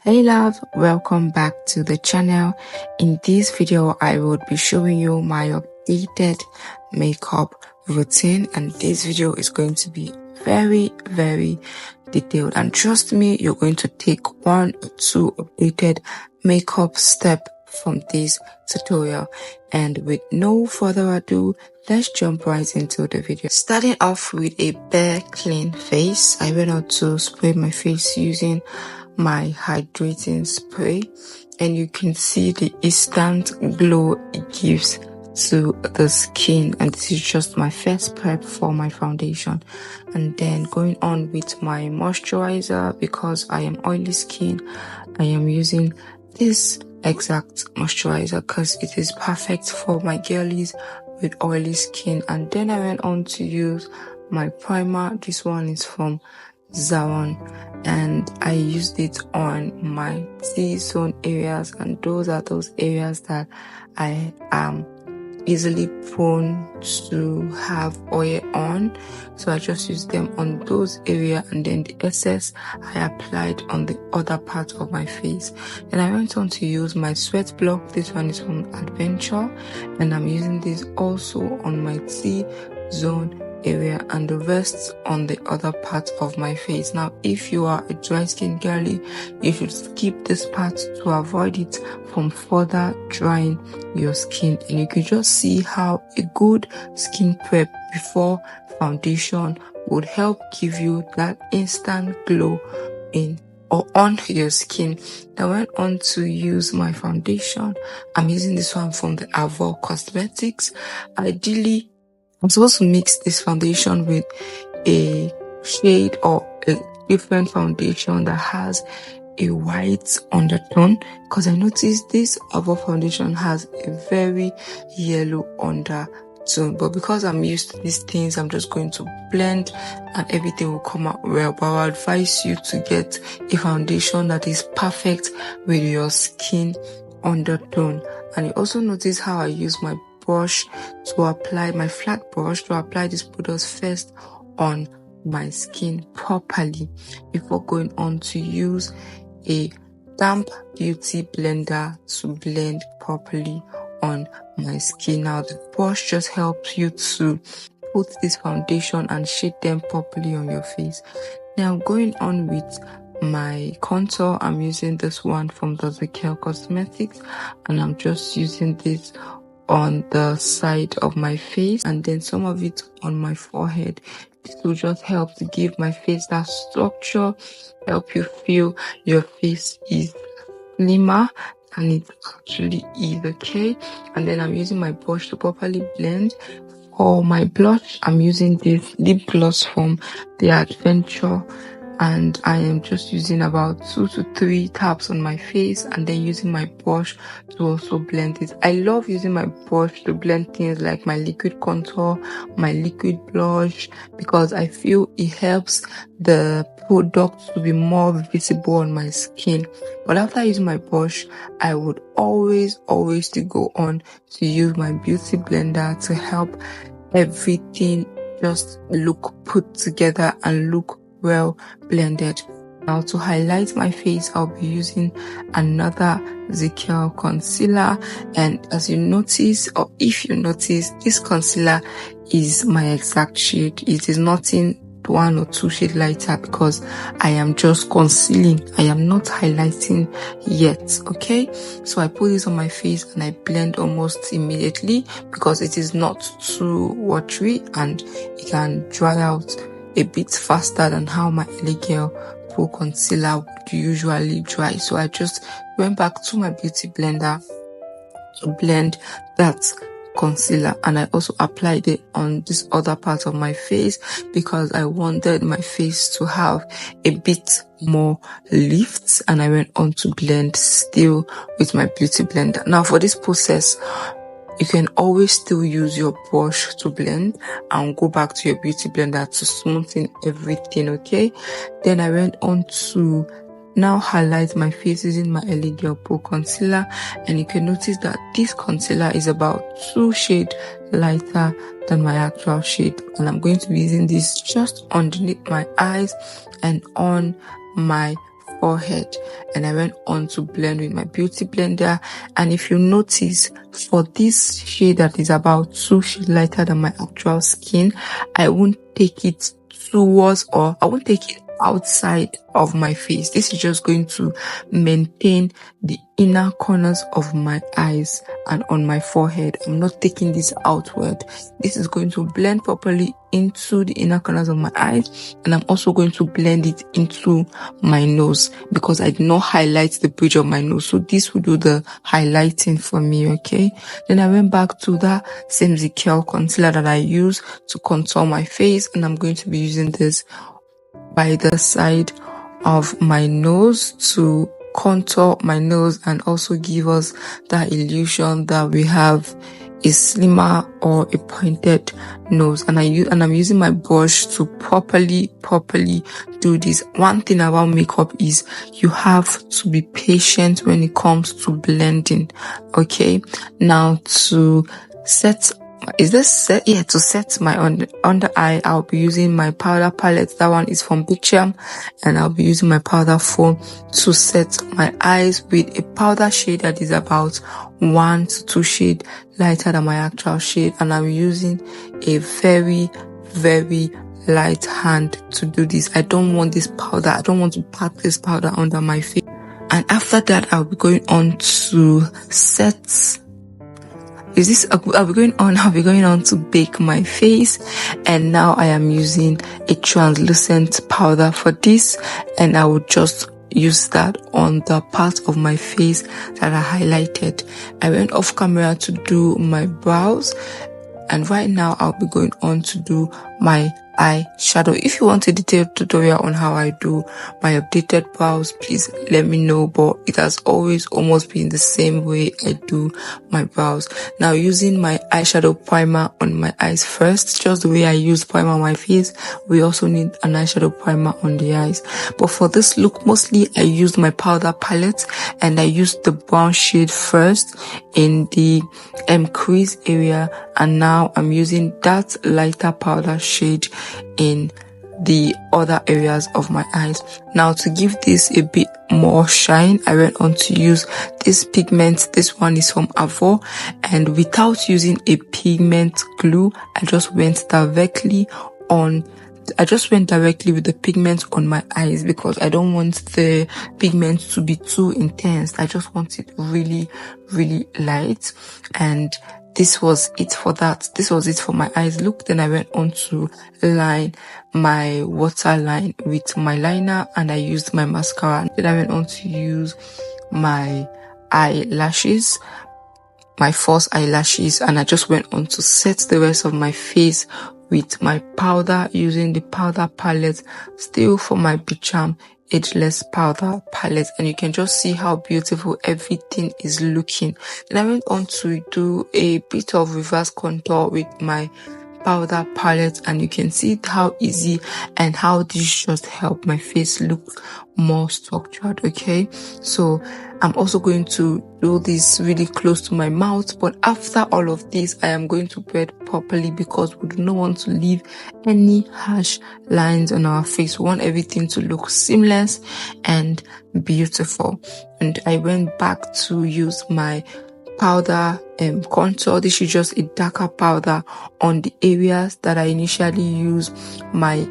Hey love, welcome back to the channel. In this video I would be showing you my updated makeup routine, and this video is going to be very detailed, and trust me, you're going to take 1 or 2 updated makeup steps from this tutorial. And with no further ado, let's jump right into the video. Starting off with a bare clean face, I went out to spray my face using my hydrating spray, and you can see the instant glow it gives to the skin. And this is just my first prep for my foundation. And then going on with my moisturizer, because I am oily skin, I am using this exact moisturizer because it is perfect for my girlies with oily skin. And then I went on to use my primer. This one is from Zaron, and I used it on my T-zone areas, and those are those areas that I am easily prone to have oil on, so I just used them on those areas, and then the excess I applied on the other part of my face. Then I went on to use my sweat block. This one is from Adventure, and I'm using this also on my T-zone area and the rest on the other part of my face. Now, if you are a dry skin girly, you should skip this part to avoid it from further drying your skin. And you can just see how a good skin prep before foundation would help give you that instant glow in or on your skin. I went on to use my foundation. I'm using this one from the Avour Cosmetics. Ideally, I'm supposed to mix this foundation with a shade or a different foundation that has a white undertone, because I noticed this Avour foundation has a very yellow undertone. But because I'm used to these things, I'm just going to blend and everything will come out well. But I would advise you to get a foundation that is perfect with your skin undertone. And you also notice how I use my brush to apply, my flat brush to apply this product first on my skin properly before going on to use a damp beauty blender to blend properly on my skin. Now the brush just helps you to put this foundation and shade them properly on your face. Now going on with my contour, I'm using this one from the Zikel Cosmetics, and I'm just using this on the side of my face and then some of it on my forehead. This will just help to give my face that structure, help you feel your face is slimmer and it actually is, okay? And then I'm using my brush to properly blend. For my blush, I'm using this lip gloss from the Adventure, and I am just using about 2 to 3 taps on my face and then using my brush to also blend it. I love using my brush to blend things like my liquid contour, my liquid blush, because I feel it helps the product to be more visible on my skin. But after using my brush, I would always to go on to use my beauty blender to help everything just look put together and look well blended. Now to highlight my face, I'll be using another Zikel concealer, and as you notice, or if you notice, this concealer is my exact shade. It is nothing 1 or 2 shades lighter because I am just concealing. I am not highlighting yet, okay? So I put this on my face and I blend almost immediately because it is not too watery and it can dry out a bit faster than how my LA Girl Pro concealer would usually dry. So I just went back to my beauty blender to blend that concealer, and I also applied it on this other part of my face because I wanted my face to have a bit more lift, and I went on to blend still with my beauty blender. Now for this process, you can always still use your brush to blend and go back to your beauty blender to smoothen everything, okay? Then I went on to now highlight my face using my LA Girl Pro concealer, and you can notice that this concealer is about 2 shades lighter than my actual shade, and I'm going to be using this just underneath my eyes and on my forehead, and I went on to blend with my beauty blender. And if you notice, for this shade that is about 2 shades lighter than my actual skin, I won't take it towards, or I won't take it outside of my face. This is just going to maintain the inner corners of my eyes and on my forehead. I'm not taking this outward. This is going to blend properly into the inner corners of my eyes, and I'm also going to blend it into my nose because I did not highlight the bridge of my nose, so this will do the highlighting for me. Okay, then I went back to that same Zikel concealer that I use to contour my face, and I'm going to be using this by the side of my nose to contour my nose and also give us that illusion that we have a slimmer or a pointed nose. And I'm using my brush to properly do this. One thing about makeup is you have to be patient when it comes to blending. Okay, now to set to set my under eye, I'll be using my powder palette. That one is from Becharm, and I'll be using my powder foam to set my eyes with a powder shade that is about 1 to 2 shades lighter than my actual shade. And I'm using a very light hand to do this. I don't want this powder, I don't want to pack this powder under my face. And after that, I'll be going on to set I'll be going on to bake my face. And now I am using a translucent powder for this, and I will just use that on the part of my face that I highlighted. I went off camera to do my brows, and right now I'll be going on to do my eyeshadow. If you want a detailed tutorial on how I do my updated brows, please let me know, but it has always almost been the same way I do my brows. Now, using my eyeshadow primer on my eyes first, just the way I use primer on my face, we also need an eyeshadow primer on the eyes. But for this look, mostly I used my powder palette, and I used the brown shade first in the crease area, and now I'm using that lighter powder shade in the other areas of my eyes. Now, to give this a bit more shine, I went on to use this pigment. This one is from Avour, and without using a pigment glue, I just went directly with the pigment on my eyes because I don't want the pigment to be too intense. I just want it really light, and this was it for that. This was it for my eyes look. Then I went on to line my waterline with my liner, and I used my mascara. Then I went on to use my eyelashes, my false eyelashes, and I just went on to set the rest of my face with my powder using the powder palette, still for my Becharm Ageless powder palette, and you can just see how beautiful everything is looking. Then I went on to do a bit of reverse contour with my powder palette, and you can see how easy and how this just helped my face look more structured. Okay, so I'm also going to do this really close to my mouth, but after all of this, I am going to blend properly because we do not want to leave any harsh lines on our face. We want everything to look seamless and beautiful. And I went back to use my powder contour. This is just a darker powder on the areas that I initially used my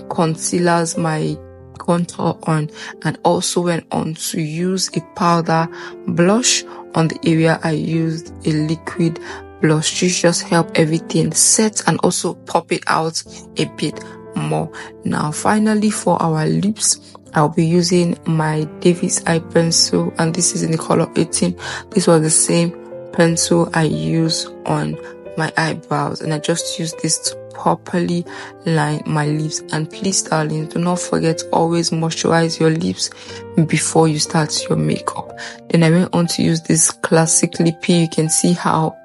concealers, my contour on, and also went on to use a powder blush on the area I used a liquid blush. This just help everything set and also pop it out a bit more. Now, finally, for our lips, I'll be using my David's eye pencil, and this is in the color 18. This was the same pencil I use on my eyebrows, and I just use this to properly line my lips. And please, darling, do not forget to always moisturize your lips before you start your makeup. Then I went on to use this classic lippy. You can see how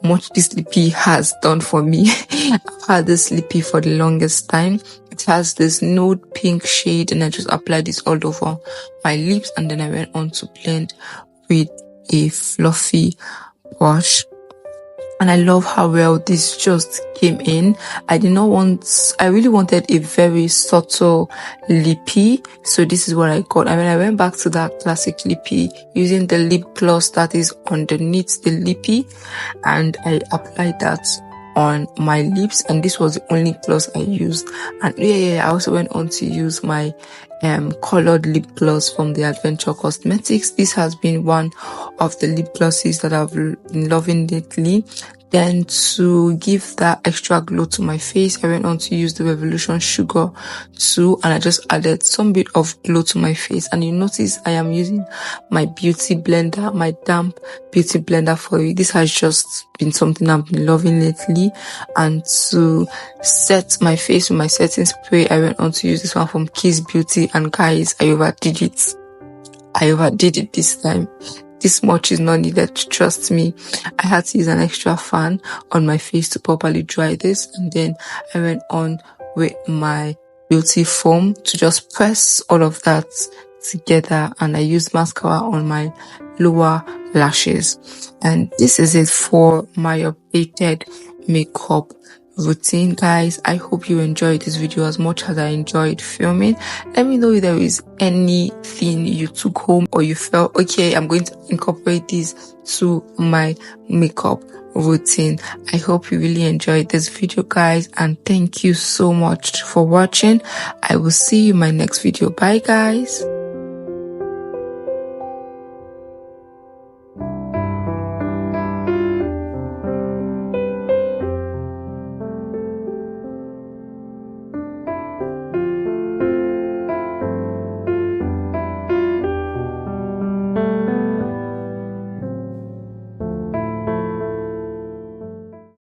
much this lippy has done for me. I've had this lippy for the longest time. It has this nude pink shade, and I just applied this all over my lips, and then I went on to blend with a fluffy brush. and I love how well this just came in. I really wanted a very subtle lippy, so this is what I got. I mean, I went back to that classic lippy using the lip gloss that is underneath the lippy, and I applied that on my lips, and this was the only gloss I used. And I also went on to use my colored lip gloss from the Adventure Cosmetics. This has been one of the lip glosses that I've been loving lately. Then to give that extra glow to my face, I went on to use the Revolution Sugar too, and I just added some bit of glow to my face. And you notice I am using my beauty blender, my damp beauty blender for it. This has just been something I've been loving lately. And to set my face with my setting spray, I went on to use this one from Kiss Beauty, and guys, I overdid it. I overdid it this time. This much is not needed, trust me. I had to use an extra fan on my face to properly dry this, and then I went on with my beauty foam to just press all of that together, and I used mascara on my lower lashes. And this is it for my updated makeup routine, guys. I hope you enjoyed this video as much as I enjoyed filming. Let me know if there is anything you took home or you felt okay, I'm going to incorporate this to my makeup routine. I hope you really enjoyed this video, guys, and thank you so much for watching. I will see you in my next video. Bye, guys.